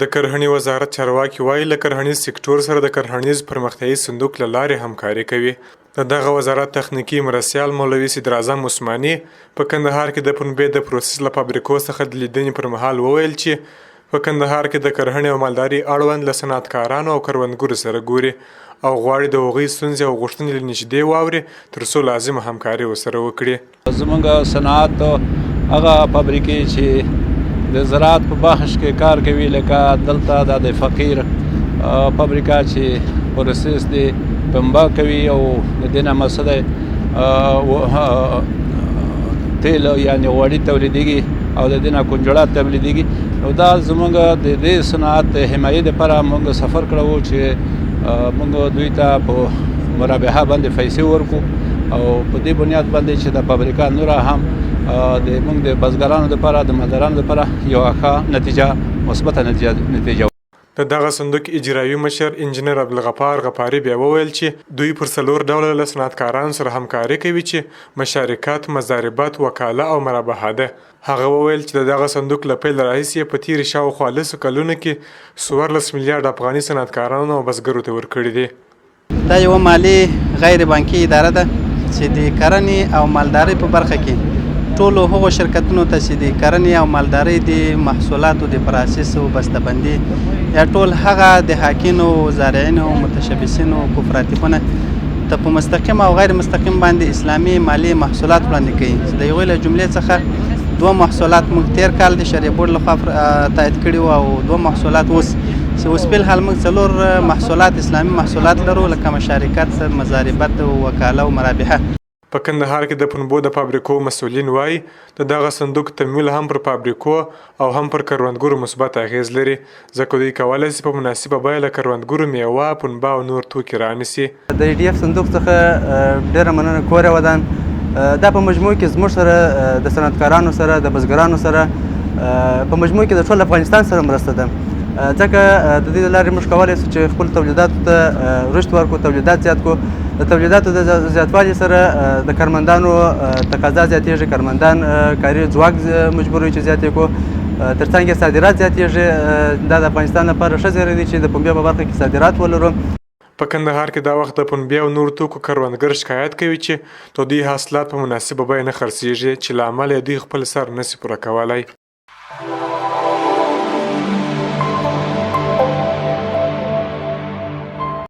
د کرهڼې وزارت چارواکي وایي له کرهڼیز سکتور سره د کرهڼیز پرمختیایي صندوق له لارې همکاري کوي. د دغه وزارت تخنیکي مرستیال مولوي صدر اعظم عثماني په کندهار کې د پنبې د پروسس له فابریکو څخه د لیدنې پر مهال وویل چې په کندهار کې د کرهڼې او مالداري اړوند له صنعتکارانو او کروندګرو سره ګوري او غواړي د هغوی ستونزې او غوښتنې له نږدې واوري ترڅو لازمه همکاري ورسره وکړي. زموږ صنعت هغه فابریکې چې د زراعت په بخش کې کار کوي لکه دلته د فقیر فابریکه چې پروسس دی پنبه کوي او د دې نه مقصد تیل یعنې غوړي تولیدېږي او د دې نه کنجړات تولیدېږي. نو دا زموږ د دې صنعت د حمایې دپاره موږ سفر کړی و چې موږ دوی ته په مرابحه باندې پیسې ورکړو او په دې بنیاد باندې چې د فابریکه نوره هم د موږ د بزګرانو لپاره د مالدارانو لپاره یوه ښه نتیجه مثبته نتیجه. د دغه صندوق اجرایي مشر انجینر عبدالغفار غفاري بیا وویل چې دوی پر 4 ډوله له صنعتکارانو سره همکاري کوي چې مشارکت، مضاربت، وکاله او مرابحه ده. هغه وویل چې دغه صندوق له پیل راهیسې په تېرې شاوخوا 10 کلونو کې 14 میلیارډ افغاني صنعتکارانو او بزګرو ته ورکړي دي. دا یوه مالي غیر بانکي اداره ده چې د کرنې او مالدارۍ په برخه کې ټولو هغو شرکتونو ته چې د کرنې او مالدارۍ د محصولاتو د پروسس او بسته‌بندي یا ټول هغه د حاکینو، زارعینو، متشبثینو کوپراتیفونه ته په مستقیم او غیر مستقیم باندې اسلامي مالي محصولات وړاندې کوي چې د هغوی له جملې څخه 2 محصولات موږ تېر کال د شریعه بورډ لخوا تایید کړي وو او 2 محصولات چې اوس فی الحال موږ 4 محصولات اسلامي محصولات لرو لکه مشارکت، مضاربت، وکاله او مرابحه. په کندهار کې د پنبو د فابریکو مسؤلین وایي د دغه صندوق تمویل هم پر فابریکو او هم پر کروندګرو مثبت اغیز لري ځکه دوی کولی شي په مناسبه بیه له کروندګرو میوه، پنبه او نور توکي رانیسي. د ای ډي اف صندوق څخه ډېره مننه کور ودان. دا په مجموع کې زموږ سره د صنعتکارانو سره د بزګرانو سره په مجموع کې د ټول افغانستان سره مرسته ده ځکه د دې له لارې موږ کولی شو چې خپل تولیداتو ته رشد ورکړو، تولیدات زیات کړو. د تولیداتو د زیاتوالي سره د کارمندانو تقاضا زیاتېږي، کارمندان کاري ځواک مجبوروي چې زیات یې کړو، تر څنګ یې صادرات زیاتېږي. دا د افغانستان لپاره ښه زیری دی چې د پنبې په برخه کې صادرات ولرو. په کندهار کې دا وخت د پنبې او نور توکو کروندګر شکایت کوي چې د دوی حاصلات په مناسبه بیه نه خرڅېږي چې له امله یې دوی خپل سر نشي پوره کولی.